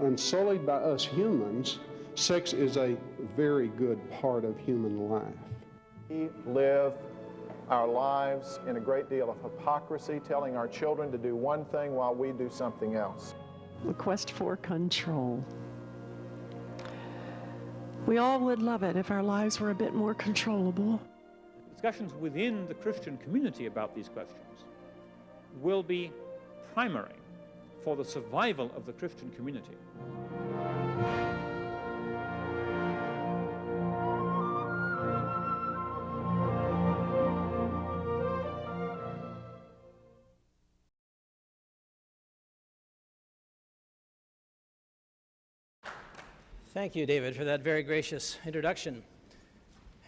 unsullied by us humans, sex is a very good part of human life. We live our lives in a great deal of hypocrisy, telling our children to do one thing while we do something else. The quest for control. We all would love it if our lives were a bit more controllable. Discussions within the Christian community about these questions will be primary for the survival of the Christian community. Thank you, David, for that very gracious introduction.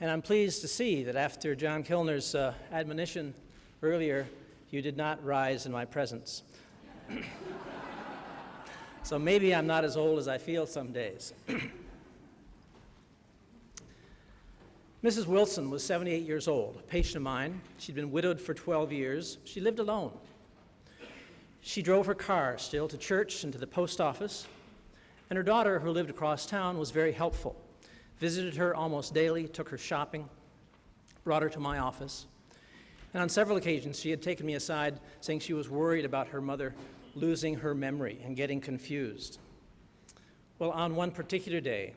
And I'm pleased to see that after John Kilner's admonition earlier, you did not rise in my presence. So maybe I'm not as old as I feel some days. Mrs. Wilson was 78 years old, a patient of mine. She'd been widowed for 12 years. She lived alone. She drove her car still to church and to the post office. And her daughter, who lived across town, was very helpful. Visited her almost daily, took her shopping, brought her to my office. And on several occasions, she had taken me aside, saying she was worried about her mother losing her memory and getting confused. Well, on one particular day,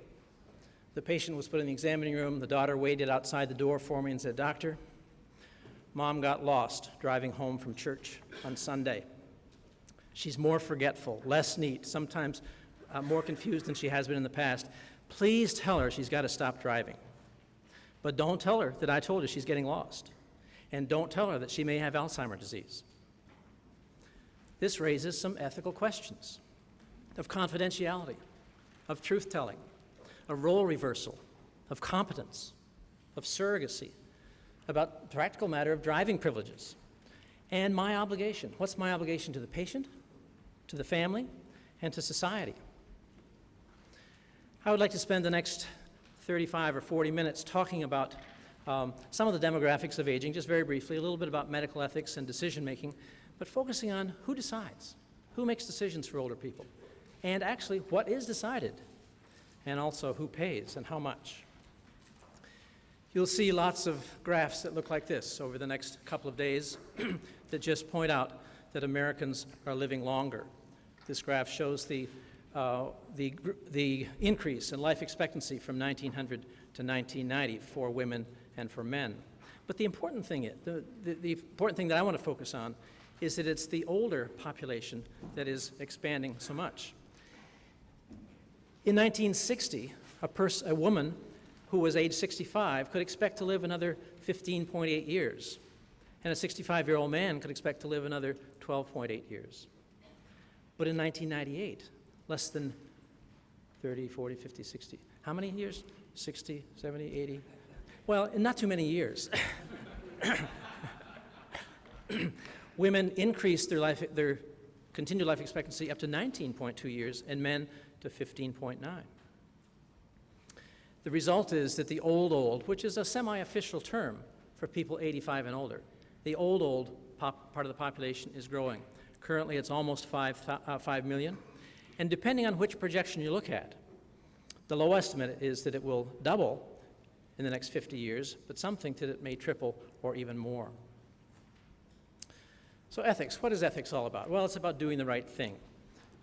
the patient was put in the examining room. The daughter waited outside the door for me and said, "Doctor, Mom got lost driving home from church on Sunday. She's more forgetful, less neat, sometimes more confused than she has been in the past. Please tell her she's got to stop driving. But don't tell her that I told her she's getting lost. And don't tell her that she may have Alzheimer's disease." This raises some ethical questions of confidentiality, of truth-telling, of role reversal, of competence, of surrogacy, about the practical matter of driving privileges, and my obligation. What's my obligation to the patient, to the family, and to society? I would like to spend the next 35 or 40 minutes talking about some of the demographics of aging, just very briefly, a little bit about medical ethics and decision-making, but focusing on who decides, who makes decisions for older people, and actually what is decided, and also who pays and how much. You'll see lots of graphs that look like this over the next couple of days that just point out that Americans are living longer. This graph shows the increase in life expectancy from 1900 to 1990 for women and for men. But the important thing that I want to focus on is that it's the older population that is expanding so much. In 1960, a woman who was age 65 could expect to live another 15.8 years, and a 65-year-old man could expect to live another 12.8 years. But in 1998, less than 30, 40, 50, 60. How many years? 60, 70, 80? Well, not too many years. Women increased their continued life expectancy up to 19.2 years, and men to 15.9. The result is that the old, which is a semi-official term for people 85 and older, the old part of the population is growing. Currently, it's almost 5 million. And depending on which projection you look at, the low estimate is that it will double in the next 50 years, but some think that it may triple or even more. So ethics, what is ethics all about? Well, it's about doing the right thing.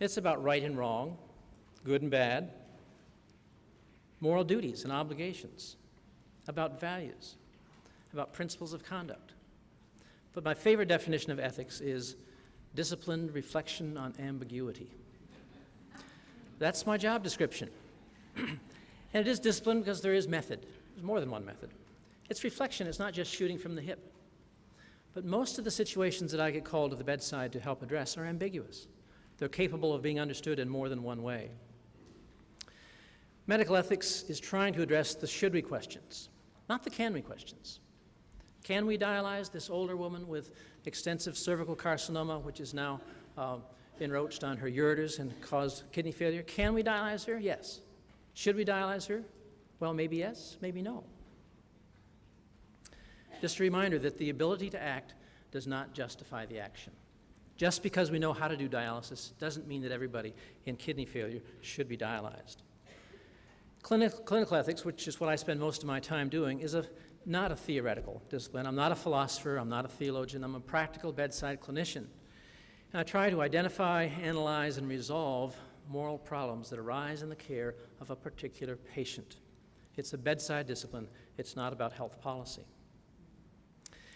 It's about right and wrong, good and bad, moral duties and obligations, about values, about principles of conduct. But my favorite definition of ethics is disciplined reflection on ambiguity. That's my job description. And it is discipline because there is method. There's more than one method. It's reflection. It's not just shooting from the hip. But most of the situations that I get called to the bedside to help address are ambiguous. They're capable of being understood in more than one way. Medical ethics is trying to address the should we questions, not the can we questions. Can we dialyze this older woman with extensive cervical carcinoma, which is now enroached on her ureters and caused kidney failure? Can we dialyze her? Yes. Should we dialyze her? Well, maybe yes, maybe no. Just a reminder that the ability to act does not justify the action. Just because we know how to do dialysis doesn't mean that everybody in kidney failure should be dialyzed. Clinical ethics, which is what I spend most of my time doing, is not a theoretical discipline. I'm not a philosopher, I'm not a theologian, I'm a practical bedside clinician. And I try to identify, analyze, and resolve moral problems that arise in the care of a particular patient. It's a bedside discipline, it's not about health policy.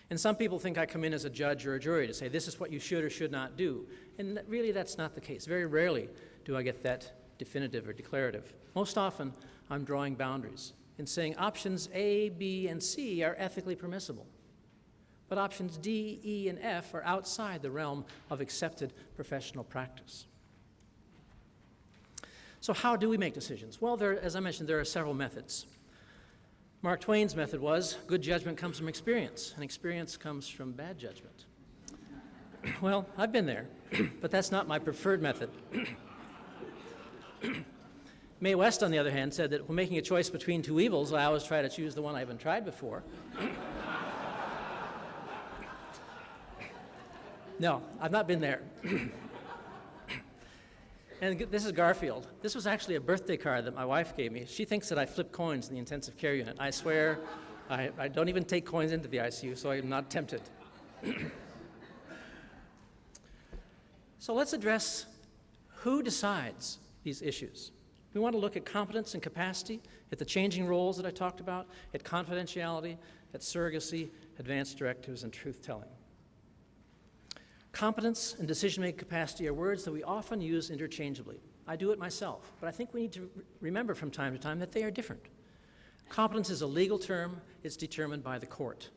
And some people think I come in as a judge or a jury to say this is what you should or should not do. And really that's not the case. Very rarely do I get that definitive or declarative. Most often I'm drawing boundaries and saying options A, B, and C are ethically permissible. But options D, E, and F are outside the realm of accepted professional practice. So how do we make decisions? Well, as I mentioned, there are several methods. Mark Twain's method was, good judgment comes from experience, and experience comes from bad judgment. Well, I've been there, but that's not my preferred method. Mae West, on the other hand, said that when making a choice between two evils, I always try to choose the one I haven't tried before. No, I've not been there. And this is Garfield. This was actually a birthday card that my wife gave me. She thinks that I flip coins in the intensive care unit. I swear, I don't even take coins into the ICU, so I'm not tempted. So let's address who decides these issues. We want to look at competence and capacity, at the changing roles that I talked about, at confidentiality, at surrogacy, advanced directives, and truth-telling. Competence and decision-making capacity are words that we often use interchangeably. I do it myself, but I think we need to remember from time to time that they are different. Competence is a legal term. It's determined by the court.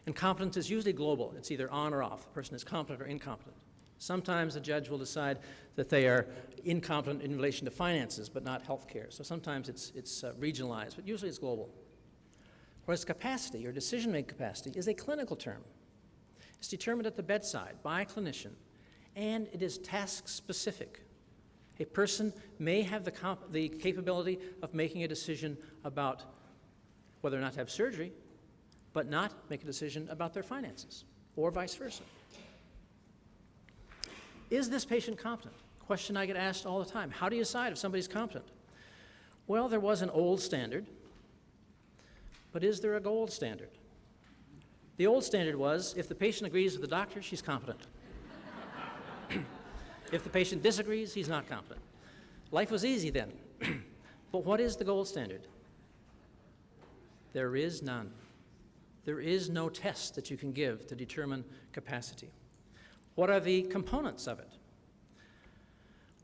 And competence is usually global. It's either on or off. The person is competent or incompetent. Sometimes a judge will decide that they are incompetent in relation to finances, but not health care. So sometimes it's regionalized, but usually it's global. Whereas capacity, or decision-making capacity, is a clinical term. It's determined at the bedside by a clinician, and it is task-specific. A person may have the capability of making a decision about whether or not to have surgery, but not make a decision about their finances, or vice versa. Is this patient competent? Question I get asked all the time. How do you decide if somebody's competent? Well, there was an old standard, but is there a gold standard? The old standard was, if the patient agrees with the doctor, she's competent. If the patient disagrees, he's not competent. Life was easy then. But what is the gold standard? There is none. There is no test that you can give to determine capacity. What are the components of it?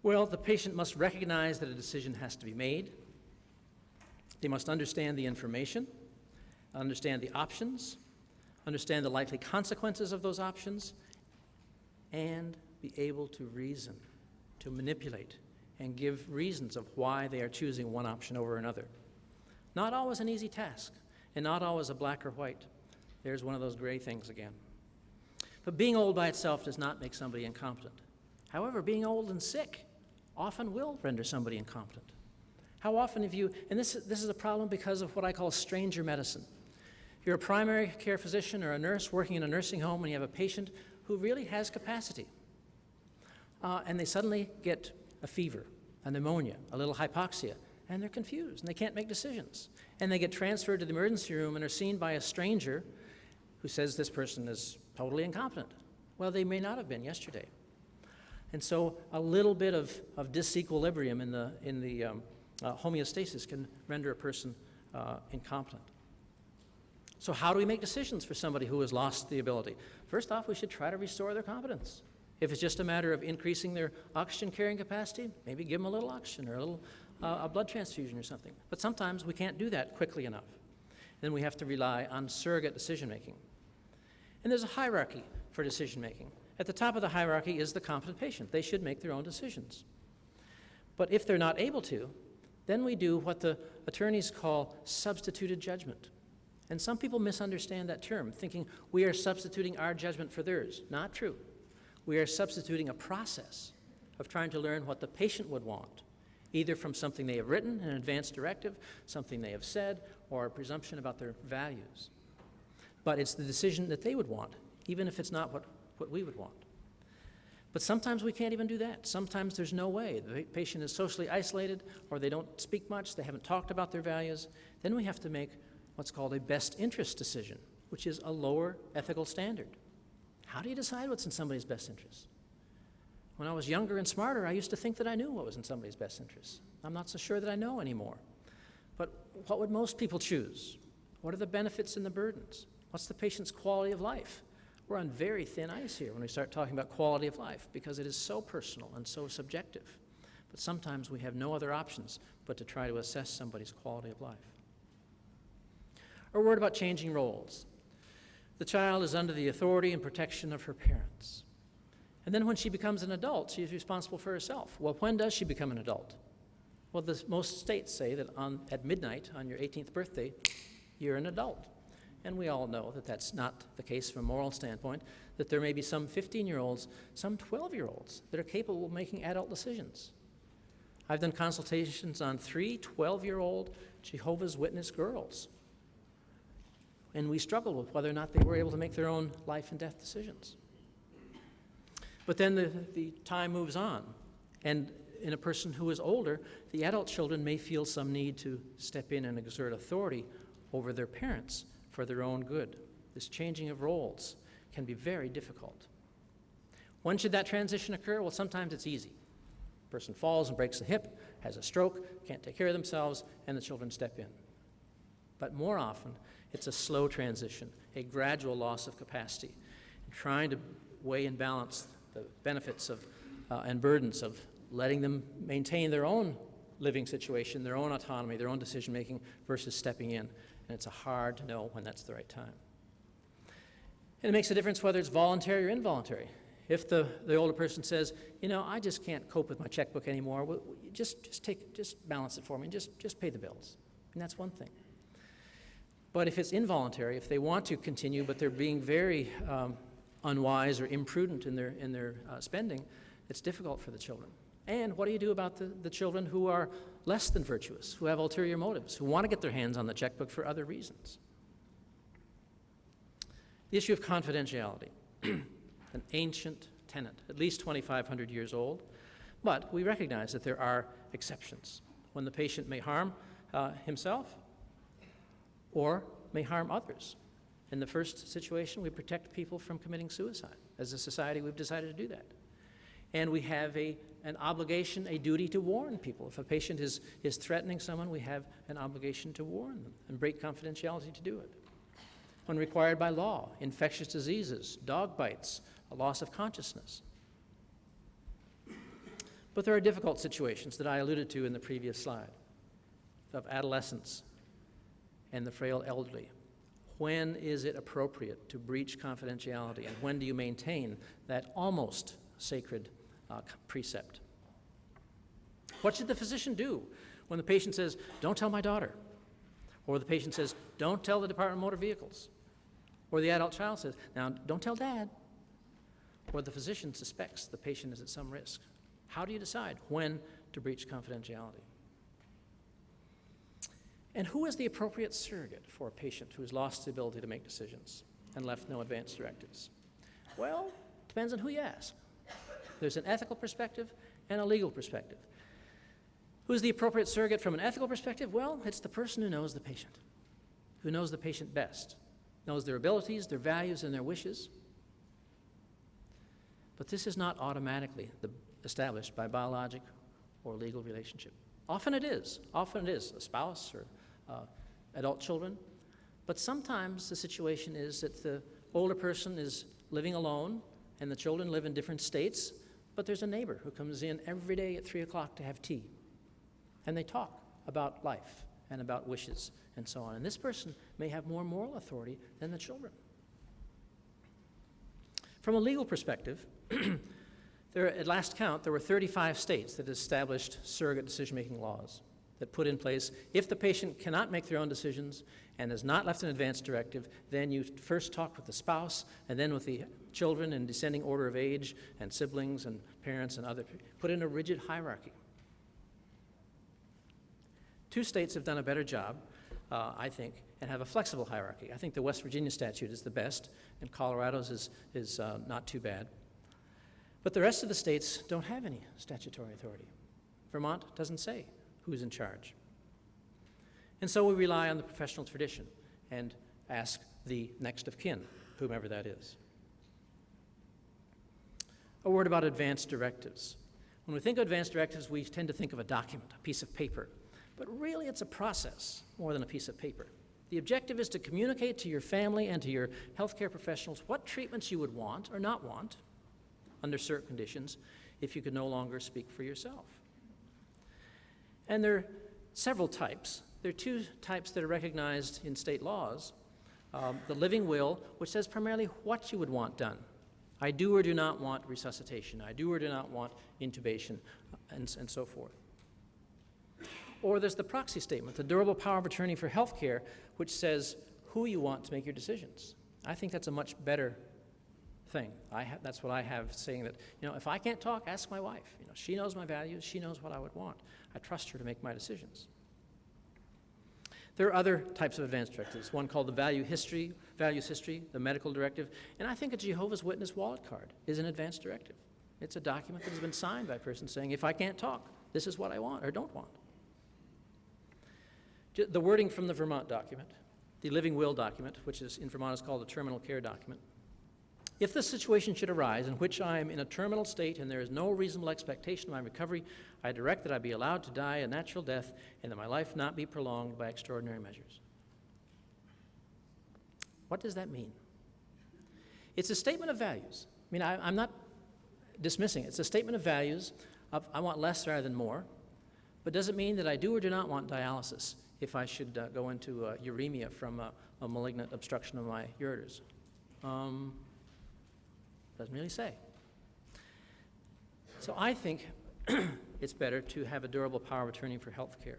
Well, the patient must recognize that a decision has to be made. They must understand the information, understand the options, understand the likely consequences of those options, and be able to reason, to manipulate, and give reasons of why they are choosing one option over another. Not always an easy task, and not always a black or white. There's one of those gray things again. But being old by itself does not make somebody incompetent. However, being old and sick often will render somebody incompetent. How often have you, and this is a problem because of what I call stranger medicine. You're a primary care physician or a nurse working in a nursing home and you have a patient who really has capacity. And they suddenly get a fever, a pneumonia, a little hypoxia, and they're confused and they can't make decisions. And they get transferred to the emergency room and are seen by a stranger who says this person is totally incompetent. Well, they may not have been yesterday. And so a little bit of disequilibrium in the homeostasis can render a person incompetent. So how do we make decisions for somebody who has lost the ability? First off, we should try to restore their competence. If it's just a matter of increasing their oxygen carrying capacity, maybe give them a little oxygen or a little a blood transfusion or something. But sometimes we can't do that quickly enough. Then we have to rely on surrogate decision making. And there's a hierarchy for decision making. At the top of the hierarchy is the competent patient. They should make their own decisions. But if they're not able to, then we do what the attorneys call substituted judgment. And some people misunderstand that term, thinking we are substituting our judgment for theirs. Not true. We are substituting a process of trying to learn what the patient would want, either from something they have written, an advanced directive, something they have said, or a presumption about their values. But it's the decision that they would want, even if it's not what we would want. But sometimes we can't even do that. Sometimes there's no way. The patient is socially isolated, or they don't speak much, they haven't talked about their values. Then we have to make what's called a best interest decision, which is a lower ethical standard. How do you decide what's in somebody's best interest? When I was younger and smarter, I used to think that I knew what was in somebody's best interest. I'm not so sure that I know anymore. But what would most people choose? What are the benefits and the burdens? What's the patient's quality of life? We're on very thin ice here when we start talking about quality of life because it is so personal and so subjective. But sometimes we have no other options but to try to assess somebody's quality of life. A word about changing roles. The child is under the authority and protection of her parents. And then when she becomes an adult, she is responsible for herself. Well, when does she become an adult? Well, most states say that at midnight on your 18th birthday, you're an adult. And we all know that that's not the case from a moral standpoint, that there may be some 15-year-olds, some 12-year-olds that are capable of making adult decisions. I've done consultations on 3 12-year-old Jehovah's Witness girls. And we struggled with whether or not they were able to make their own life and death decisions. But then the time moves on, and in a person who is older, the adult children may feel some need to step in and exert authority over their parents for their own good. This changing of roles can be very difficult. When should that transition occur? Well, sometimes it's easy. A person falls and breaks a hip, has a stroke, can't take care of themselves, and the children step in. But more often, it's a slow transition, a gradual loss of capacity, and trying to weigh and balance the benefits of and burdens of letting them maintain their own living situation, their own autonomy, their own decision-making versus stepping in. And it's hard to know when that's the right time. And it makes a difference whether it's voluntary or involuntary. If the older person says, you know, I just can't cope with my checkbook anymore, well, just balance it for me, and just pay the bills. And that's one thing. But if it's involuntary, if they want to continue, but they're being very unwise or imprudent in their spending, it's difficult for the children. And what do you do about the children who are less than virtuous, who have ulterior motives, who want to get their hands on the checkbook for other reasons? The issue of confidentiality, an ancient tenet, at least 2,500 years old, but we recognize that there are exceptions when the patient may harm himself or may harm others. In the first situation, we protect people from committing suicide. As a society, we've decided to do that. And we have an obligation, a duty to warn people. If a patient is threatening someone, we have an obligation to warn them and break confidentiality to do it. When required by law, infectious diseases, dog bites, a loss of consciousness. But there are difficult situations that I alluded to in the previous slide of adolescents and the frail elderly. When is it appropriate to breach confidentiality, and when do you maintain that almost sacred precept? What should the physician do when the patient says, don't tell my daughter? Or the patient says, don't tell the Department of Motor Vehicles? Or the adult child says, now don't tell dad? Or the physician suspects the patient is at some risk. How do you decide when to breach confidentiality? And who is the appropriate surrogate for a patient who has lost the ability to make decisions and left no advance directives? Well, it depends on who you ask. There's an ethical perspective and a legal perspective. Who's the appropriate surrogate from an ethical perspective? Well, it's the person who knows the patient best, knows their abilities, their values, and their wishes. But this is not automatically established by biologic or legal relationship. Often it is a spouse or adult children. But sometimes the situation is that the older person is living alone and the children live in different states, but there's a neighbor who comes in every day at 3 o'clock to have tea. And they talk about life and about wishes and so on. And this person may have more moral authority than the children. From a legal perspective, at last count, there were 35 states that established surrogate decision-making laws that put in place, if the patient cannot make their own decisions and has not left an advance directive, then you first talk with the spouse and then with the children in descending order of age and siblings and parents and other people. Put in a rigid hierarchy. 2 states have done a better job, I think, and have a flexible hierarchy. I think the West Virginia statute is the best, and Colorado's is not too bad. But the rest of the states don't have any statutory authority. Vermont doesn't say who's in charge. And so we rely on the professional tradition and ask the next of kin, whomever that is. A word about advance directives. When we think of advance directives, we tend to think of a document, a piece of paper. But really, it's a process more than a piece of paper. The objective is to communicate to your family and to your healthcare professionals what treatments you would want or not want under certain conditions if you could no longer speak for yourself. And there are several types. There are two types that are recognized in state laws. The living will, which says primarily what you would want done. I do or do not want resuscitation. I do or do not want intubation, and so forth. Or there's the proxy statement, the durable power of attorney for health care, which says who you want to make your decisions. I think that's a much better thing. That's what I have, saying that, if I can't talk, ask my wife. She knows my values. She knows what I would want. I trust her to make my decisions. There are other types of advance directives, one called the values history, the medical directive, and I think a Jehovah's Witness wallet card is an advance directive. It's a document that has been signed by a person saying, if I can't talk, this is what I want or don't want. The wording from the Vermont document, the living will document, which is in Vermont is called a terminal care document. If the situation should arise in which I am in a terminal state and there is no reasonable expectation of my recovery, I direct that I be allowed to die a natural death and that my life not be prolonged by extraordinary measures. What does that mean? It's a statement of values. I'm not dismissing it. It's a statement of values of I want less rather than more, but does it mean that I do or do not want dialysis if I should go into uremia from a malignant obstruction of my ureters? Doesn't really say. So I think it's better to have a durable power of attorney for health care.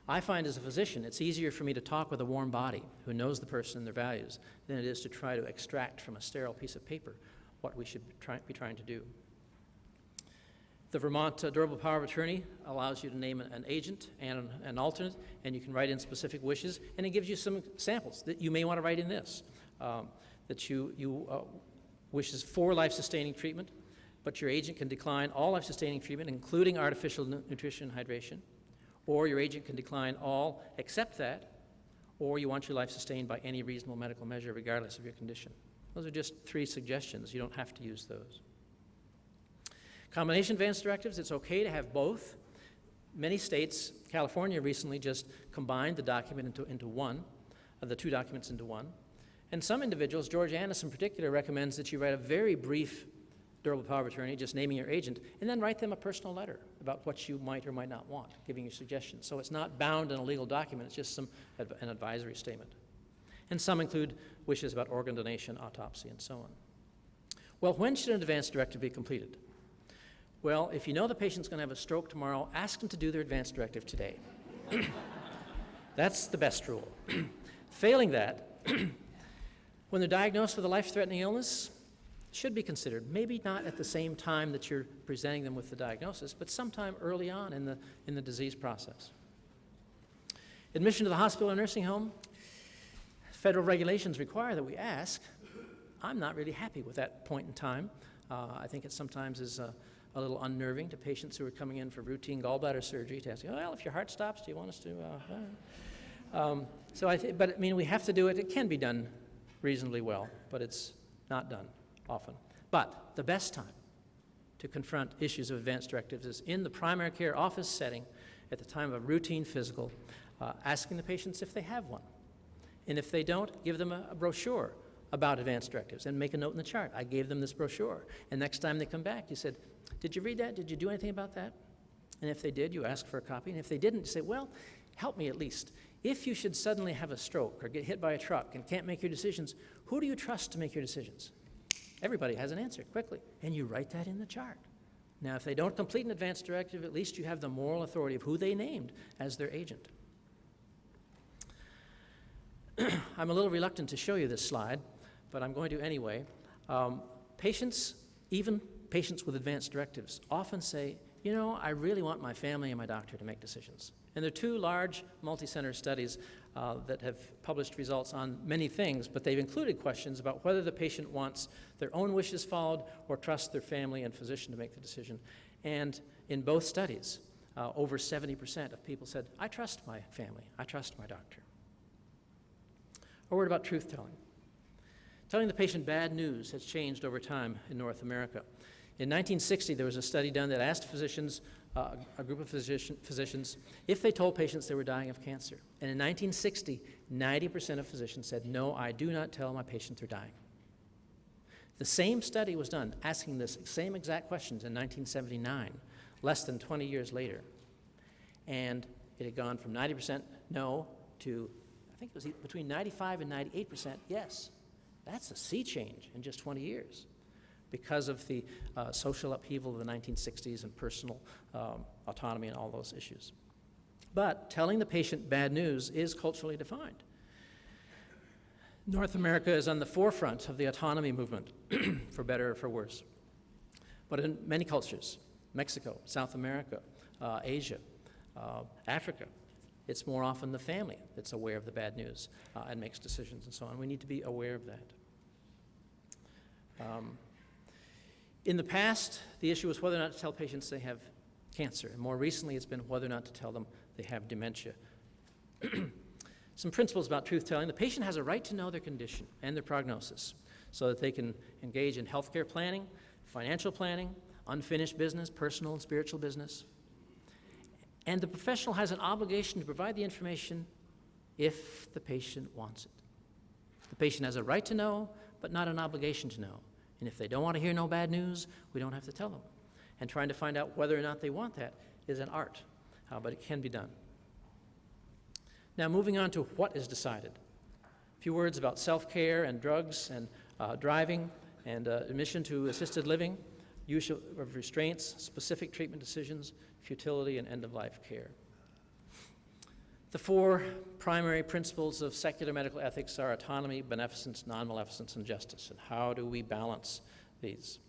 I find as a physician, it's easier for me to talk with a warm body who knows the person and their values than it is to try to extract from a sterile piece of paper what we should be trying to do. The Vermont Durable Power of Attorney allows you to name an agent and an alternate, and you can write in specific wishes, and it gives you some samples that you may want to write in this, that you wishes for life-sustaining treatment, but your agent can decline all life-sustaining treatment, including artificial nutrition and hydration, or your agent can decline all except that, or you want your life sustained by any reasonable medical measure regardless of your condition. Those are just 3 suggestions. You don't have to use those. Combination advance directives, it's okay to have both. Many states, California recently just combined the document into one, the 2 documents into one. And some individuals, George Annis in particular, recommends that you write a very brief durable power of attorney, just naming your agent, and then write them a personal letter about what you might or might not want, giving you suggestions. So it's not bound in a legal document, it's just an advisory statement. And some include wishes about organ donation, autopsy, and so on. Well, when should an advance directive be completed? Well, if you know the patient's going to have a stroke tomorrow, ask them to do their advance directive today. That's the best rule. Failing that, when they're diagnosed with a life-threatening illness, should be considered. Maybe not at the same time that you're presenting them with the diagnosis, but sometime early on in the disease process. Admission to the hospital or nursing home, federal regulations require that we ask. I'm not really happy with that point in time. I think it sometimes is a little unnerving to patients who are coming in for routine gallbladder surgery to ask, well, if your heart stops, do you want us to? But we have to do it. It can be done reasonably well, but it's not done often. But the best time to confront issues of advance directives is in the primary care office setting at the time of a routine physical, asking the patients if they have one. And if they don't, give them a brochure about advance directives and make a note in the chart. I gave them this brochure. And next time they come back, you said, did you read that? Did you do anything about that? And if they did, you ask for a copy. And if they didn't, you say, well, help me at least. If you should suddenly have a stroke or get hit by a truck and can't make your decisions, who do you trust to make your decisions? Everybody has an answer quickly, and you write that in the chart. Now, if they don't complete an advance directive, at least you have the moral authority of who they named as their agent. I'm a little reluctant to show you this slide, but I'm going to anyway. Patients, even patients with advance directives, often say, I really want my family and my doctor to make decisions. And there are 2 large multi-center studies that have published results on many things, but they've included questions about whether the patient wants their own wishes followed or trusts their family and physician to make the decision. And in both studies, over 70% of people said, I trust my family, I trust my doctor. A word about truth-telling. Telling the patient bad news has changed over time in North America. In 1960, there was a study done that asked physicians, a group of physicians, if they told patients they were dying of cancer. And in 1960, 90% of physicians said, no, I do not tell my patients they're dying. The same study was done asking this same exact questions in 1979, less than 20 years later. And it had gone from 90% no to, I think it was between 95 and 98% yes. That's a sea change in just 20 years because of the social upheaval of the 1960s and personal autonomy and all those issues. But telling the patient bad news is culturally defined. North America is on the forefront of the autonomy movement, for better or for worse. But in many cultures, Mexico, South America, Asia, Africa, it's more often the family that's aware of the bad news and makes decisions and so on. We need to be aware of that. In the past, the issue was whether or not to tell patients they have cancer. And more recently, it's been whether or not to tell them they have dementia. Some principles about truth-telling. The patient has a right to know their condition and their prognosis so that they can engage in healthcare planning, financial planning, unfinished business, personal and spiritual business. And the professional has an obligation to provide the information if the patient wants it. The patient has a right to know, but not an obligation to know. And if they don't want to hear no bad news, we don't have to tell them. And trying to find out whether or not they want that is an art, but it can be done. Now, moving on to what is decided. A few words about self-care and drugs and driving and admission to assisted living, use of restraints, specific treatment decisions, futility, and end-of-life care. The four primary principles of secular medical ethics are autonomy, beneficence, non-maleficence, and justice. And how do we balance these?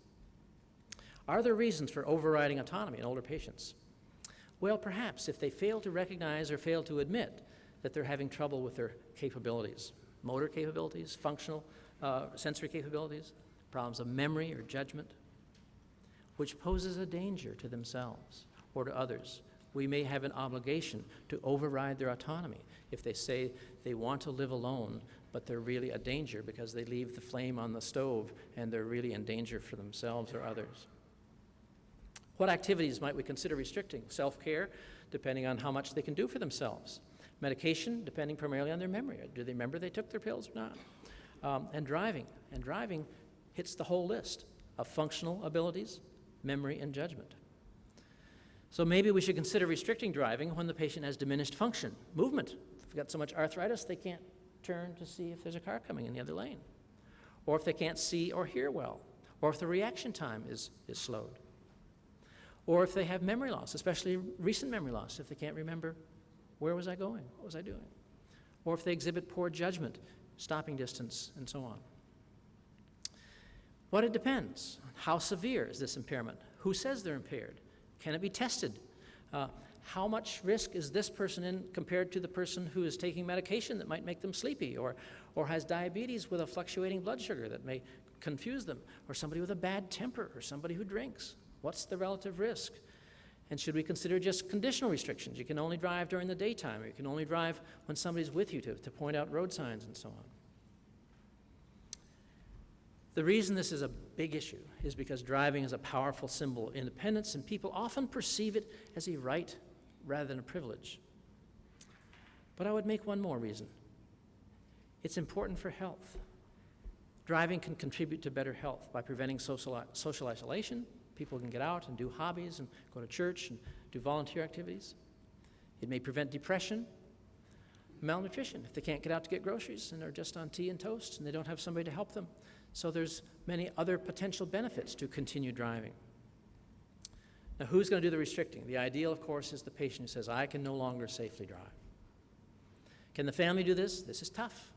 Are there reasons for overriding autonomy in older patients? Well, perhaps if they fail to recognize or fail to admit that they're having trouble with their capabilities, motor capabilities, functional, sensory capabilities, problems of memory or judgment, which poses a danger to themselves or to others. We may have an obligation to override their autonomy if they say they want to live alone, but they're really a danger because they leave the flame on the stove and they're really in danger for themselves or others. What activities might we consider restricting? Self-care, depending on how much they can do for themselves. Medication, depending primarily on their memory. Do they remember they took their pills or not? And driving. And driving hits the whole list of functional abilities, memory, and judgment. So maybe we should consider restricting driving when the patient has diminished function, movement. If they've got so much arthritis, they can't turn to see if there's a car coming in the other lane. Or if they can't see or hear well. Or if the reaction time is slowed. Or if they have memory loss, especially recent memory loss, if they can't remember where was I going, what was I doing. Or if they exhibit poor judgment, stopping distance, and so on. But it depends. How severe is this impairment? Who says they're impaired? Can it be tested? How much risk is this person in compared to the person who is taking medication that might make them sleepy or has diabetes with a fluctuating blood sugar that may confuse them, or somebody with a bad temper or somebody who drinks? What's the relative risk? And should we consider just conditional restrictions? You can only drive during the daytime, or you can only drive when somebody's with you to point out road signs and so on. The reason this is a big issue is because driving is a powerful symbol of independence, and people often perceive it as a right rather than a privilege. But I would make one more reason. It's important for health. Driving can contribute to better health by preventing social isolation. People can get out and do hobbies and go to church and do volunteer activities. It may prevent depression, malnutrition, if they can't get out to get groceries and are just on tea and toast and they don't have somebody to help them. So there's many other potential benefits to continue driving. Now, who's going to do the restricting? The ideal, of course, is the patient who says, I can no longer safely drive. Can the family do this? This is tough.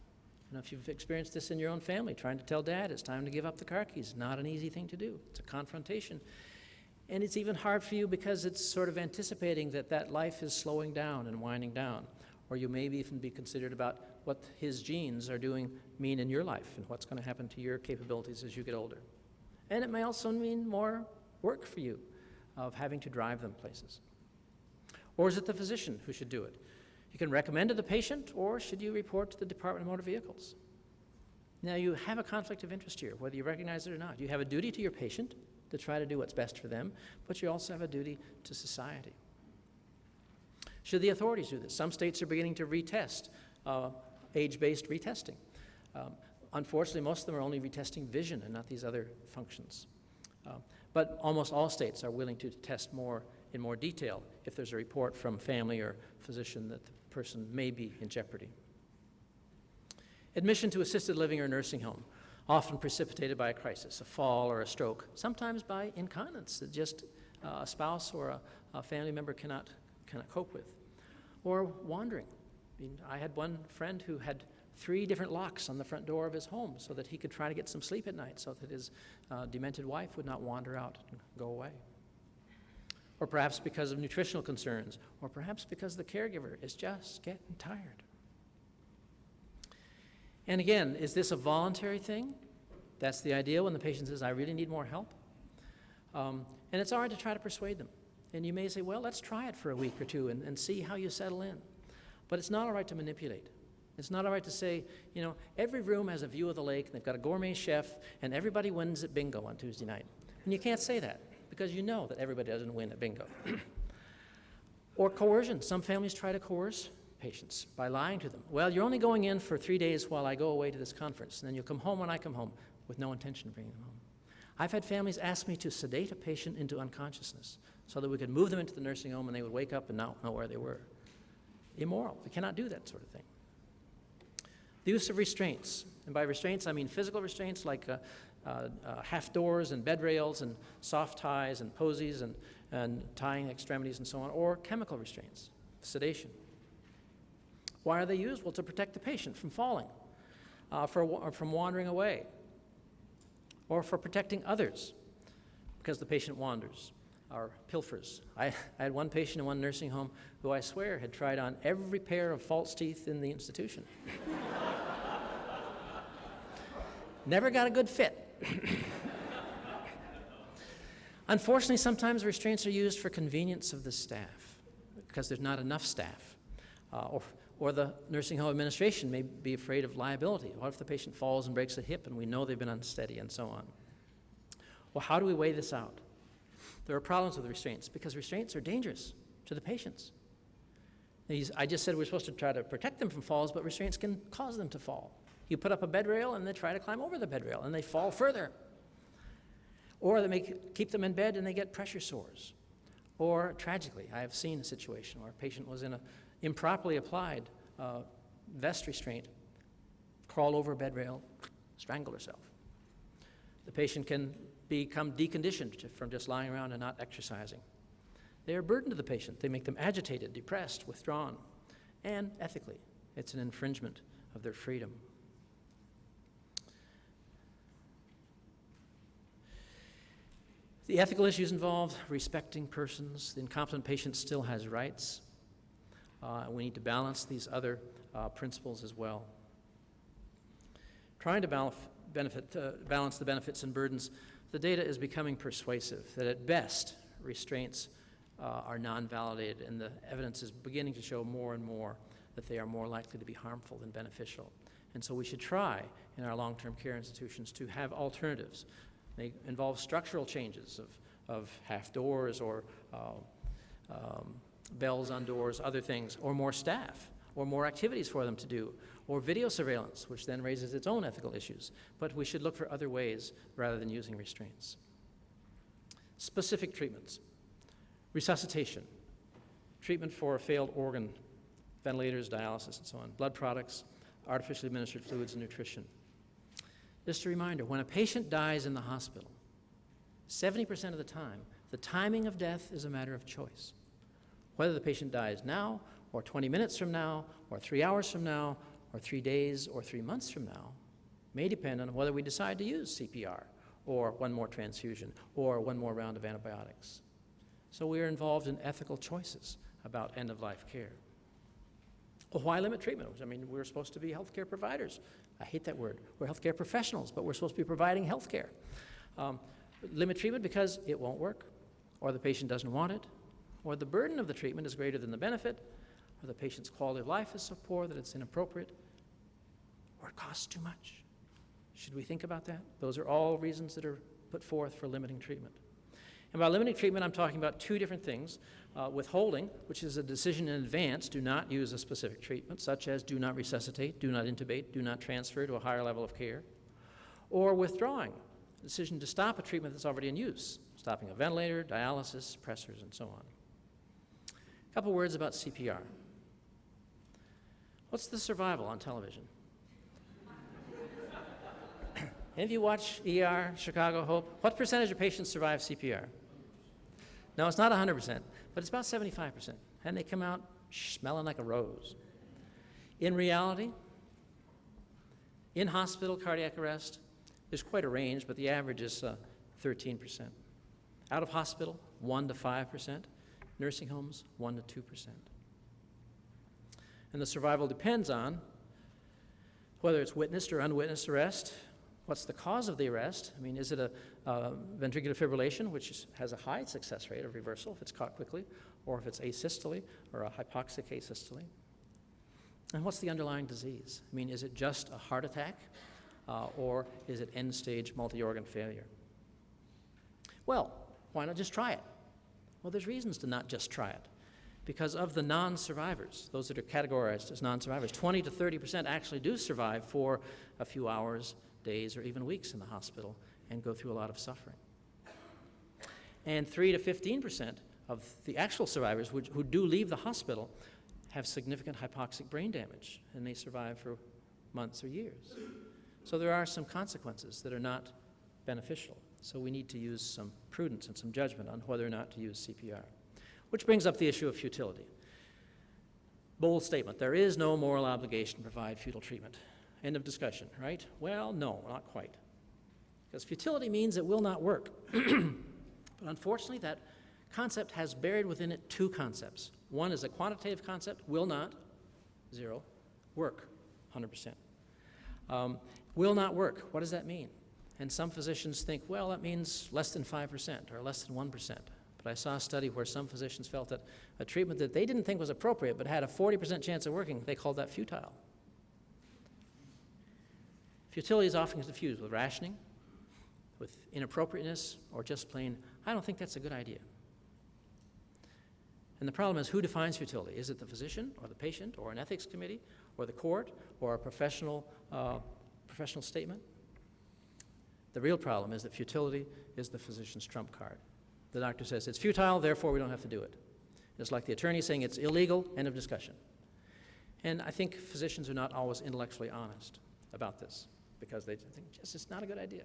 You know, if you've experienced this in your own family, trying to tell dad it's time to give up the car keys, not an easy thing to do. It's a confrontation. And it's even hard for you because it's sort of anticipating that life is slowing down and winding down, Or you may even be considered about what his genes mean in your life and what's going to happen to your capabilities as you get older. And it may also mean more work for you of having to drive them places. Or is it the physician who should do it? You can recommend to the patient, or should you report to the Department of Motor Vehicles? Now, you have a conflict of interest here, whether you recognize it or not. You have a duty to your patient to try to do what's best for them, but you also have a duty to society. Should the authorities do this? Some states are beginning to retest, age-based retesting. Unfortunately, most of them are only retesting vision and not these other functions. But almost all states are willing to test in more detail if there's a report from family or physician that the person may be in jeopardy. Admission to assisted living or nursing home, often precipitated by a crisis, a fall or a stroke, sometimes by incontinence that just a spouse or a family member cannot cope with, or wandering. I had one friend who had 3 different locks on the front door of his home so that he could try to get some sleep at night so that his demented wife would not wander out and go away. Or perhaps because of nutritional concerns, or perhaps because the caregiver is just getting tired. And again, is this a voluntary thing? That's the idea when the patient says, I really need more help. And it's all right to try to persuade them. And you may say, well, let's try it for a week or two and see how you settle in. But it's not all right to manipulate. It's not all right to say, every room has a view of the lake, and they've got a gourmet chef, and everybody wins at bingo on Tuesday night. And you can't say that, because you know that everybody doesn't win at bingo. Or coercion. Some families try to coerce patients by lying to them. Well, you're only going in for 3 days while I go away to this conference, and then you'll come home when I come home, with no intention of bringing them home. I've had families ask me to sedate a patient into unconsciousness so that we could move them into the nursing home and they would wake up and not know where they were. Immoral. We cannot do that sort of thing. The use of restraints. And by restraints, I mean physical restraints like half doors and bed rails and soft ties and posies and tying extremities and so on, or chemical restraints, sedation. Why are they used? Well, to protect the patient from falling, from wandering away, or for protecting others because the patient wanders or pilfers. I had one patient in one nursing home who I swear had tried on every pair of false teeth in the institution. Never got a good fit. Unfortunately, sometimes restraints are used for convenience of the staff because there's not enough staff. Or the nursing home administration may be afraid of liability. What if the patient falls and breaks a hip and we know they've been unsteady and so on? Well, how do we weigh this out? There are problems with restraints because restraints are dangerous to the patients. I just said we're supposed to try to protect them from falls, but restraints can cause them to fall. You put up a bed rail and they try to climb over the bed rail and they fall further. Or they may keep them in bed and they get pressure sores. Or tragically, I have seen a situation where a patient was in an improperly applied vest restraint, crawled over a bed rail, strangled herself. The patient can become deconditioned from just lying around and not exercising. They are a burden to the patient. They make them agitated, depressed, withdrawn. And ethically, it's an infringement of their freedom. The ethical issues involve respecting persons. The incompetent patient still has rights. We need to balance these other principles as well. Trying to balance the benefits and burdens, the data is becoming persuasive that at best restraints are non-validated, and the evidence is beginning to show more and more that they are more likely to be harmful than beneficial. And so we should try in our long-term care institutions to have alternatives. They involve structural changes of half doors or bells on doors, other things, or more staff, or more activities for them to do, or video surveillance, which then raises its own ethical issues. But we should look for other ways rather than using restraints. Specific treatments. Resuscitation, treatment for a failed organ, ventilators, dialysis, and so on, blood products, artificially administered fluids, and nutrition. Just a reminder, when a patient dies in the hospital, 70% of the time, the timing of death is a matter of choice. Whether the patient dies now, or 20 minutes from now, or 3 hours from now, or 3 days, or 3 months from now, may depend on whether we decide to use CPR, or one more transfusion, or one more round of antibiotics. So we are involved in ethical choices about end-of-life care. Well, why limit treatment? I mean, we're supposed to be healthcare providers. I hate that word. We're healthcare professionals, but we're supposed to be providing healthcare. Limit treatment because it won't work, or the patient doesn't want it, or the burden of the treatment is greater than the benefit, or the patient's quality of life is so poor that it's inappropriate, or it costs too much. Should we think about that? Those are all reasons that are put forth for limiting treatment. And by limiting treatment, I'm talking about two different things. Withholding, which is a decision in advance, do not use a specific treatment, such as do not resuscitate, do not intubate, do not transfer to a higher level of care. Or withdrawing, a decision to stop a treatment that's already in use, stopping a ventilator, dialysis, pressors, and so on. A couple words about CPR. What's the survival on television? Any of you watch ER, Chicago Hope? What percentage of patients survive CPR? No, it's not 100%, but it's about 75%, and they come out smelling like a rose. In reality, in hospital cardiac arrest, there's quite a range, but the average is 13%. Out of hospital, 1 to 5%. Nursing homes, 1 to 2%. And the survival depends on whether it's witnessed or unwitnessed arrest. What's the cause of the arrest? I mean, is it a ventricular fibrillation, which has a high success rate of reversal if it's caught quickly, or if it's asystole or a hypoxic asystole? And what's the underlying disease? I mean, is it just a heart attack, or is it end-stage multi-organ failure? Well, why not just try it? Well, there's reasons to not just try it. Because of the non-survivors, those that are categorized as non-survivors, 20 to 30% actually do survive for a few hours, days, or even weeks in the hospital and go through a lot of suffering. And 3 to 15% of the actual survivors who do leave the hospital have significant hypoxic brain damage, and they survive for months or years. So there are some consequences that are not beneficial. So we need to use some prudence and some judgment on whether or not to use CPR. Which brings up the issue of futility. Bold statement, there is no moral obligation to provide futile treatment. End of discussion, right? Well, no, not quite. Because futility means it will not work. But unfortunately, that concept has buried within it two concepts. One is a quantitative concept, will not, 0, work, 100%. Will not work, what does that mean? And some physicians think, well, that means less than 5% or less than 1%. But I saw a study where some physicians felt that a treatment that they didn't think was appropriate but had a 40% chance of working, they called that futile. Futility is often confused with rationing, with inappropriateness, or just plain, I don't think that's a good idea. And the problem is, who defines futility? Is it the physician, or the patient, or an ethics committee, or the court, or a professional statement? The real problem is that futility is the physician's trump card. The doctor says it's futile, therefore we don't have to do it. It's like the attorney saying it's illegal, end of discussion. And I think physicians are not always intellectually honest about this because they think it's not a good idea.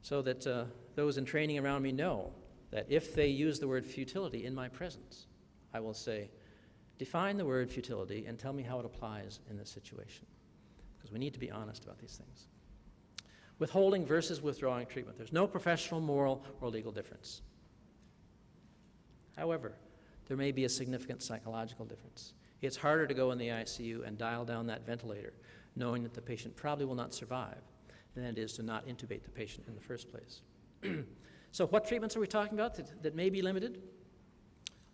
So that those in training around me know that if they use the word futility in my presence, I will say, define the word futility and tell me how it applies in this situation. Because we need to be honest about these things. Withholding versus withdrawing treatment. There's no professional, moral, or legal difference. However, there may be a significant psychological difference. It's harder to go in the ICU and dial down that ventilator, knowing that the patient probably will not survive, than it is to not intubate the patient in the first place. So what treatments are we talking about that may be limited?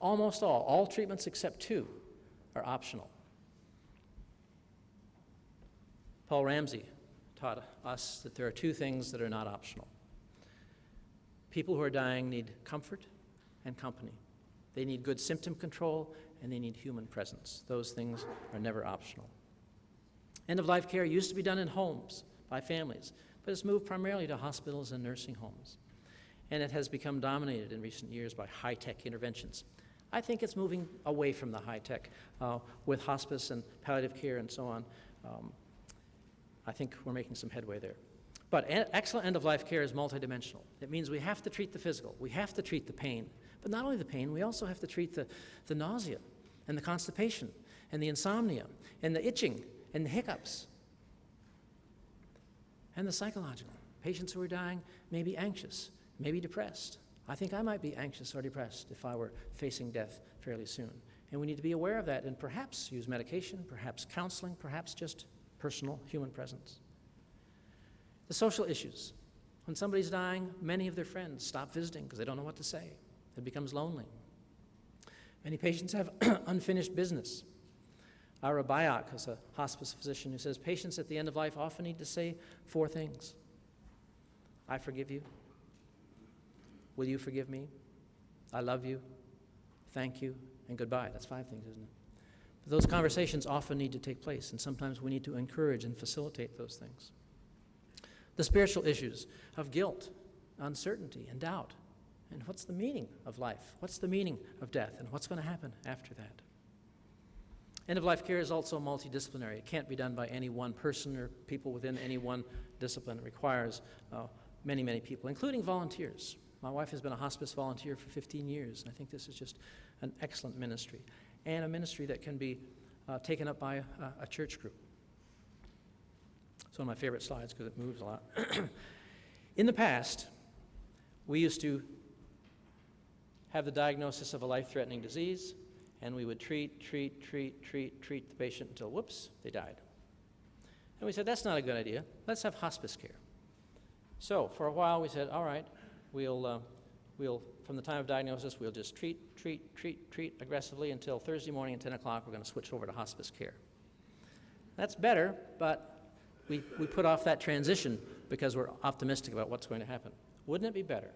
Almost all treatments except 2 are optional. Paul Ramsey taught us that there are 2 things that are not optional. People who are dying need comfort and company. They need good symptom control, and they need human presence. Those things are never optional. End-of-life care used to be done in homes by families, but it's moved primarily to hospitals and nursing homes. And it has become dominated in recent years by high-tech interventions. I think it's moving away from the high-tech with hospice and palliative care and so on. I think we're making some headway there. But excellent end-of-life care is multidimensional. It means we have to treat the physical. We have to treat the pain. But not only the pain, we also have to treat the nausea and the constipation and the insomnia and the itching and the hiccups and the psychological. Patients who are dying may be anxious, may be depressed. I think I might be anxious or depressed if I were facing death fairly soon. And we need to be aware of that and perhaps use medication, perhaps counseling, perhaps just personal human presence. The social issues. When somebody's dying, many of their friends stop visiting because they don't know what to say. It becomes lonely. Many patients have unfinished business. Ira Byock is a hospice physician who says patients at the end of life often need to say 4 things. I forgive you. Will you forgive me? I love you. Thank you. And goodbye. That's 5 things, isn't it? But those conversations often need to take place, and sometimes we need to encourage and facilitate those things. The spiritual issues of guilt, uncertainty, and doubt. And what's the meaning of life? What's the meaning of death? And what's going to happen after that? End-of-life care is also multidisciplinary. It can't be done by any one person or people within any one discipline. It requires many, many people, including volunteers. My wife has been a hospice volunteer for 15 years, and I think this is just an excellent ministry, and a ministry that can be taken up by a church group. It's one of my favorite slides because it moves a lot. In the past, we used to have the diagnosis of a life-threatening disease, and we would treat the patient until, whoops, they died. And we said, that's not a good idea. Let's have hospice care. So for a while, we said, all right, we'll from the time of diagnosis, we'll just treat aggressively until Thursday morning at 10 o'clock, we're going to switch over to hospice care. That's better, but we put off that transition because we're optimistic about what's going to happen. Wouldn't it be better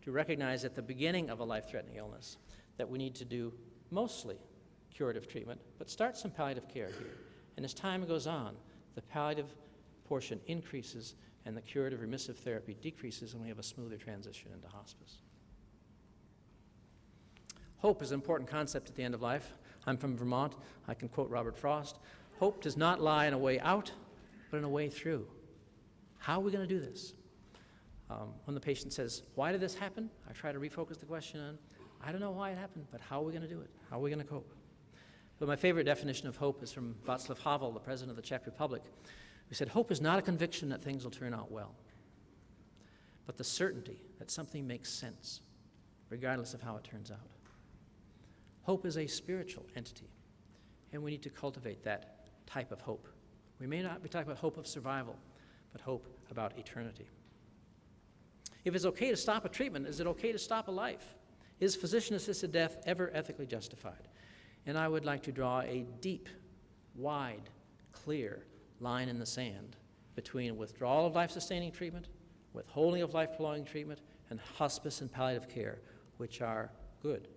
to recognize at the beginning of a life-threatening illness that we need to do mostly curative treatment, but start some palliative care here? And as time goes on, the palliative portion increases and the curative remissive therapy decreases, and we have a smoother transition into hospice. Hope is an important concept at the end of life. I'm from Vermont. I can quote Robert Frost. Hope does not lie in a way out, but in a way through. How are we going to do this? When the patient says, why did this happen? I try to refocus the question on, I don't know why it happened, but how are we going to do it? How are we going to cope? But my favorite definition of hope is from Václav Havel, the president of the Czech Republic, who said, hope is not a conviction that things will turn out well, but the certainty that something makes sense, regardless of how it turns out. Hope is a spiritual entity, and we need to cultivate that type of hope. We may not be talking about hope of survival, but hope about eternity. If it's okay to stop a treatment, is it okay to stop a life? Is physician-assisted death ever ethically justified? And I would like to draw a deep, wide, clear line in the sand between withdrawal of life-sustaining treatment, withholding of life-prolonging treatment, and hospice and palliative care, which are good,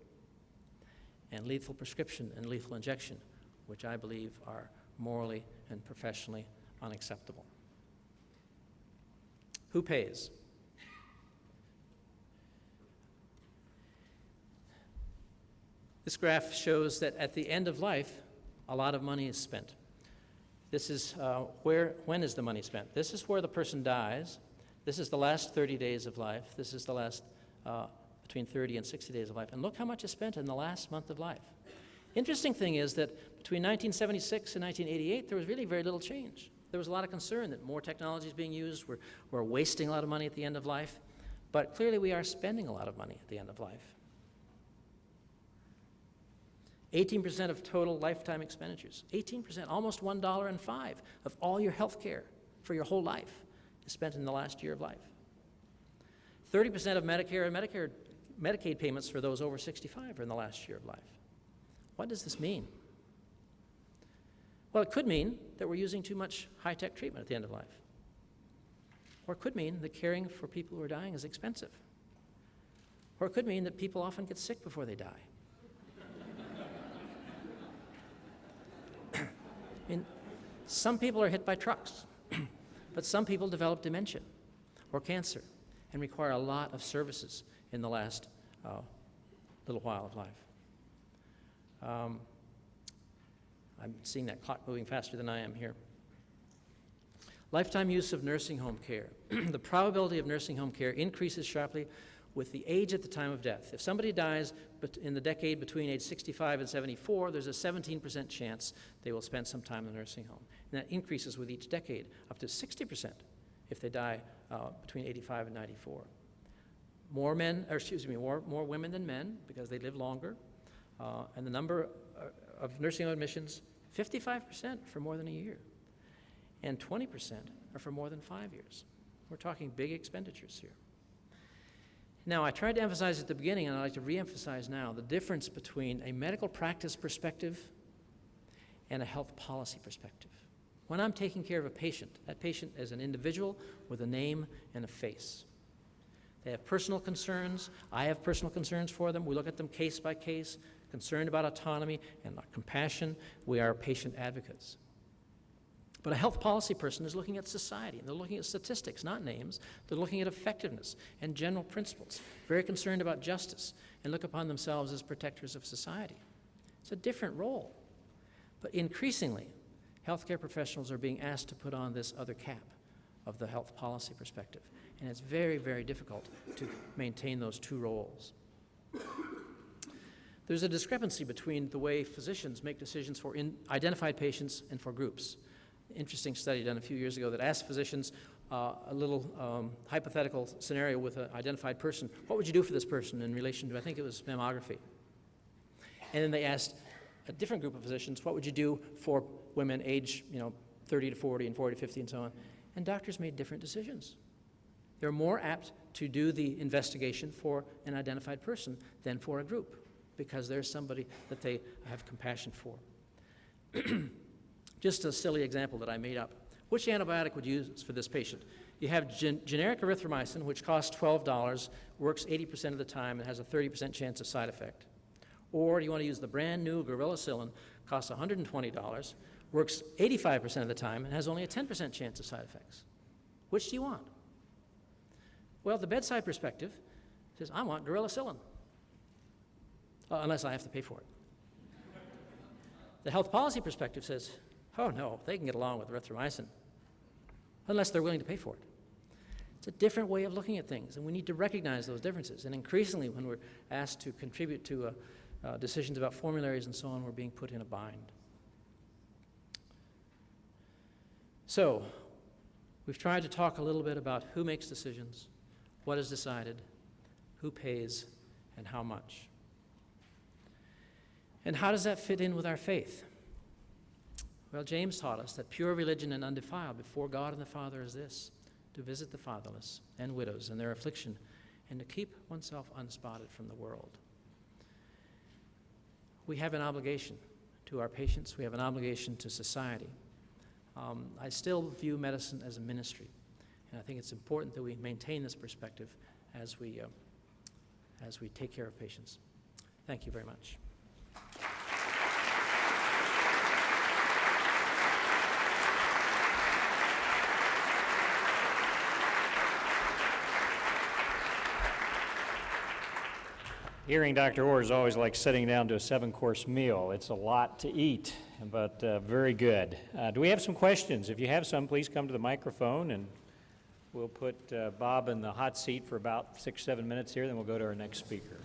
and lethal prescription and lethal injection, which I believe are morally and professionally unacceptable. Who pays? This graph shows that at the end of life, a lot of money is spent. This is when is the money spent? This is where the person dies. This is the last 30 days of life. This is the last between 30 and 60 days of life. And look how much is spent in the last month of life. Interesting thing is that between 1976 and 1988, there was really very little change. There was a lot of concern that more technology is being used. We're wasting a lot of money at the end of life. But clearly we are spending a lot of money at the end of life. 18% of total lifetime expenditures. 18%, almost $1.05 of all your health care for your whole life is spent in the last year of life. 30% of Medicare and Medicaid payments for those over 65 are in the last year of life. What does this mean? Well, it could mean that we're using too much high-tech treatment at the end of life. Or it could mean that caring for people who are dying is expensive. Or it could mean that people often get sick before they die. I mean, some people are hit by trucks, but some people develop dementia or cancer and require a lot of services in the last little while of life. I'm seeing that clock moving faster than I am here. Lifetime use of nursing home care. The probability of nursing home care increases sharply with the age at the time of death. If somebody dies in the decade between age 65 and 74, there's a 17% chance they will spend some time in a nursing home. And that increases with each decade, up to 60% if they die between 85 and 94. More women than men because they live longer. And the number of nursing home admissions, 55% for more than a year, and 20% are for more than 5 years. We're talking big expenditures here. Now, I tried to emphasize at the beginning, and I'd like to re-emphasize now, the difference between a medical practice perspective and a health policy perspective. When I'm taking care of a patient, that patient is an individual with a name and a face. They have personal concerns. I have personal concerns for them. We look at them case by case, concerned about autonomy and compassion. We are patient advocates. But a health policy person is looking at society, and they're looking at statistics, not names. They're looking at effectiveness and general principles, very concerned about justice, and look upon themselves as protectors of society. It's a different role. But increasingly, healthcare professionals are being asked to put on this other cap of the health policy perspective. And it's very, very difficult to maintain those two roles. There's a discrepancy between the way physicians make decisions for identified patients and for groups. Interesting study done a few years ago that asked physicians a little hypothetical scenario with an identified person. What would you do for this person in relation to, I think it was mammography? And then they asked a different group of physicians, what would you do for women age 30 to 40 and 40 to 50 and so on? And doctors made different decisions. They're more apt to do the investigation for an identified person than for a group, because there's somebody that they have compassion for. Just a silly example that I made up. Which antibiotic would you use for this patient? You have generic erythromycin, which costs $12, works 80% of the time, and has a 30% chance of side effect. Or you want to use the brand new gorillacillin, costs $120, works 85% of the time, and has only a 10% chance of side effects. Which do you want? Well, the bedside perspective says, I want gorillacillin, unless I have to pay for it. The health policy perspective says, oh no, they can get along with erythromycin, unless they're willing to pay for it. It's a different way of looking at things, and we need to recognize those differences. And increasingly, when we're asked to contribute to decisions about formularies and so on, we're being put in a bind. So, we've tried to talk a little bit about who makes decisions, what is decided, who pays, and how much. And how does that fit in with our faith? Well, James taught us that pure religion and undefiled before God and the Father is this: to visit the fatherless and widows in their affliction, and to keep oneself unspotted from the world. We have an obligation to our patients. We have an obligation to society. I still view medicine as a ministry, and I think it's important that we maintain this perspective as we take care of patients. Thank you very much. Hearing Dr. Orr is always like sitting down to a 7-course meal. It's a lot to eat, but very good. Do we have some questions? If you have some, please come to the microphone, and we'll put Bob in the hot seat for about 6-7 minutes here, then we'll go to our next speaker.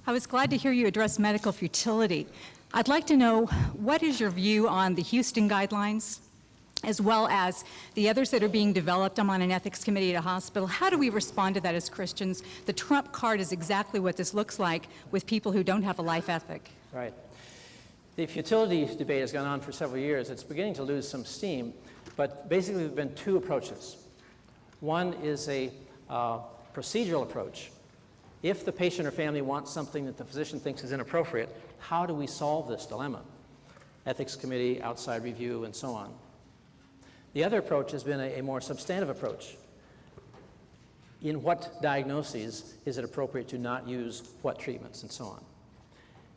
I was glad to hear you address medical futility. I'd like to know, what is your view on the Houston guidelines, as well as the others that are being developed? I'm on an ethics committee at a hospital. How do we respond to that as Christians? The trump card is exactly what this looks like with people who don't have a life ethic. Right. The futility debate has gone on for several years. It's beginning to lose some steam, but basically there have been two approaches. One is a procedural approach. If the patient or family wants something that the physician thinks is inappropriate, how do we solve this dilemma? Ethics committee, outside review, and so on. The other approach has been a more substantive approach. In what diagnoses is it appropriate to not use what treatments, and so on.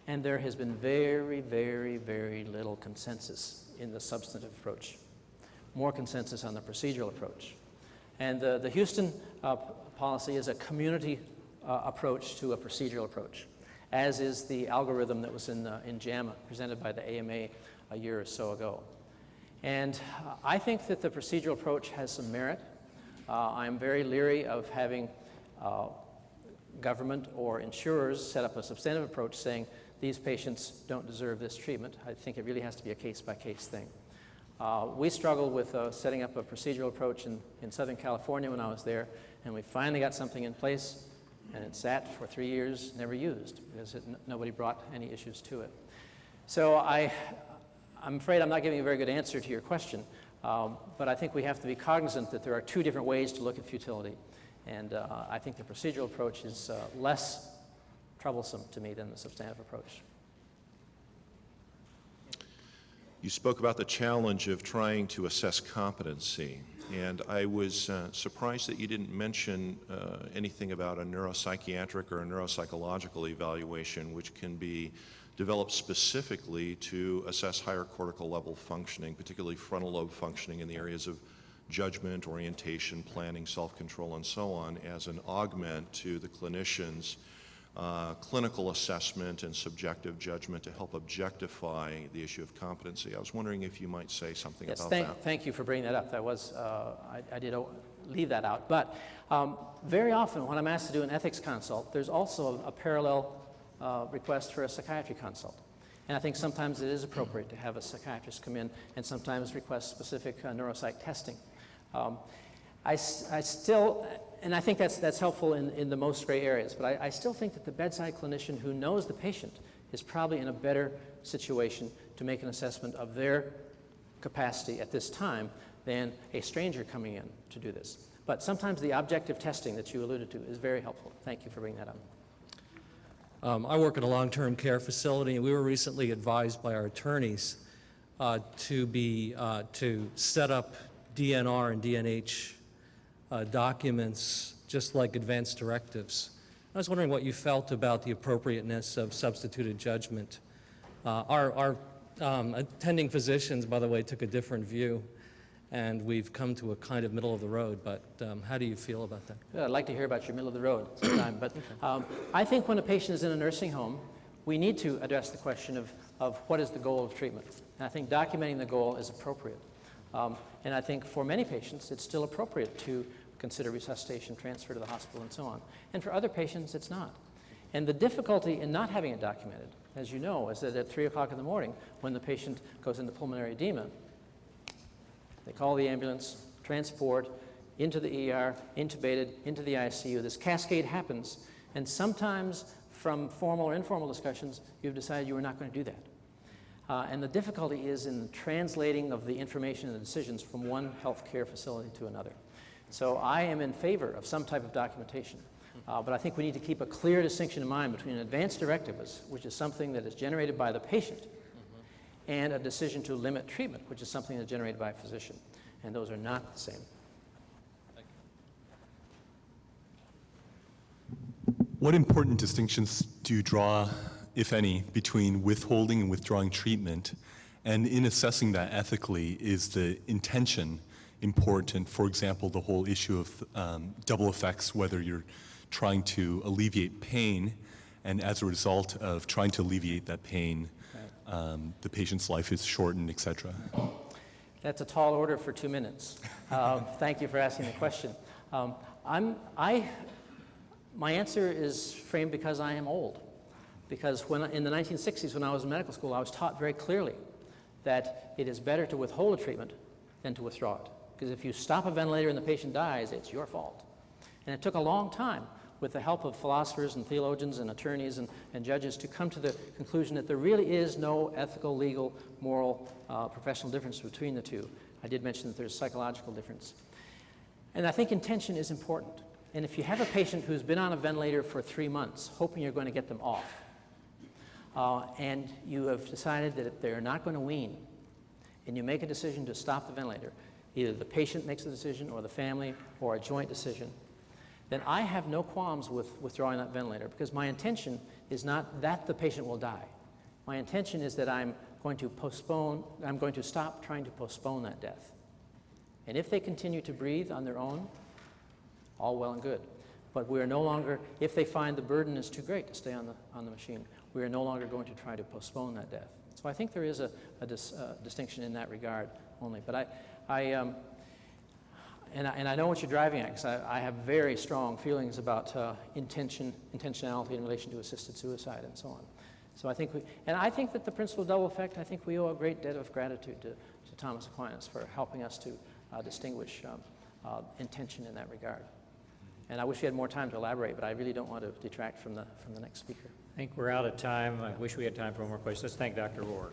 And there has been very, very, very little consensus in the substantive approach. More consensus on the procedural approach. And the Houston policy is a community approach to a procedural approach, as is the algorithm that was in JAMA, presented by the AMA a year or so ago. And I think that the procedural approach has some merit. I'm very leery of having government or insurers set up a substantive approach saying these patients don't deserve this treatment. I think it really has to be a case-by-case thing. We struggled with setting up a procedural approach in Southern California when I was there, And we finally got something in place, and it sat for 3 years, never used, because nobody brought any issues to it. So I'm afraid I'm not giving a very good answer to your question, but I think we have to be cognizant that there are two different ways to look at futility. And I think the procedural approach is less troublesome to me than the substantive approach. You spoke about the challenge of trying to assess competency, and I was surprised that you didn't mention anything about a neuropsychiatric or a neuropsychological evaluation, which can be developed specifically to assess higher cortical level functioning, particularly frontal lobe functioning in the areas of judgment, orientation, planning, self-control, and so on, as an augment to the clinician's clinical assessment and subjective judgment to help objectify the issue of competency. I was wondering if you might say something about that. Thank you for bringing that up. That was, I did leave that out. But very often when I'm asked to do an ethics consult, there's also a parallel request for a psychiatry consult. And I think sometimes it is appropriate to have a psychiatrist come in and sometimes request specific neuropsych testing. I still, and I think that's helpful in the most gray areas, but I still think that the bedside clinician who knows the patient is probably in a better situation to make an assessment of their capacity at this time than a stranger coming in to do this. But sometimes the objective testing that you alluded to is very helpful. Thank you for bringing that up. I work in a long-term care facility, and we were recently advised by our attorneys to set up DNR and DNH documents just like advance directives. I was wondering what you felt about the appropriateness of substituted judgment. Our attending physicians, by the way, took a different view, and we've come to a kind of middle of the road, but how do you feel about that? I'd like to hear about your middle of the road sometime, but I think when a patient is in a nursing home, we need to address the question of what is the goal of treatment. And I think documenting the goal is appropriate. And I think for many patients, it's still appropriate to consider resuscitation, transfer to the hospital, and so on. And for other patients, it's not. And the difficulty in not having it documented, as you know, is that at 3 o'clock in the morning, when the patient goes into pulmonary edema, they call the ambulance, transport, into the ER, intubated, into the ICU. This cascade happens, and sometimes from formal or informal discussions, you've decided you are not going to do that. And the difficulty is in the translating of the information and the decisions from one healthcare facility to another. So I am in favor of some type of documentation, but I think we need to keep a clear distinction in mind between an advance directive, which is something that is generated by the patient, and a decision to limit treatment, which is something that's generated by a physician. And those are not the same. What important distinctions do you draw, if any, between withholding and withdrawing treatment? And in assessing that ethically, is the intention important? For example, the whole issue of double effects, whether you're trying to alleviate pain, and as a result of trying to alleviate that pain, the patient's life is shortened, et cetera. That's a tall order for 2 minutes. Thank you for asking the question. My answer is framed because I am old. Because in the 1960s, when I was in medical school, I was taught very clearly that it is better to withhold a treatment than to withdraw it. Because if you stop a ventilator and the patient dies, it's your fault. And it took a long time, with the help of philosophers and theologians and attorneys and judges, to come to the conclusion that there really is no ethical, legal, moral, professional difference between the two. I did mention that there's a psychological difference. And I think intention is important. And if you have a patient who's been on a ventilator for 3 months, hoping you're going to get them off, and you have decided that they're not going to wean, and you make a decision to stop the ventilator, either the patient makes the decision or the family or a joint decision, then I have no qualms with withdrawing that ventilator, because my intention is not that the patient will die. My intention is that I'm going to stop trying to postpone that death. And if they continue to breathe on their own, all well and good. But we are no longer, if they find the burden is too great to stay on the machine, we are no longer going to try to postpone that death. So I think there is a distinction in that regard only. But I know what you're driving at, because I have very strong feelings about intentionality in relation to assisted suicide and so on. So I think I think that the principle of double effect, I think we owe a great debt of gratitude to Thomas Aquinas for helping us to distinguish intention in that regard. And I wish we had more time to elaborate, but I really don't want to detract from the next speaker. I think we're out of time. I wish we had time for one more question. Let's thank Dr. Orr.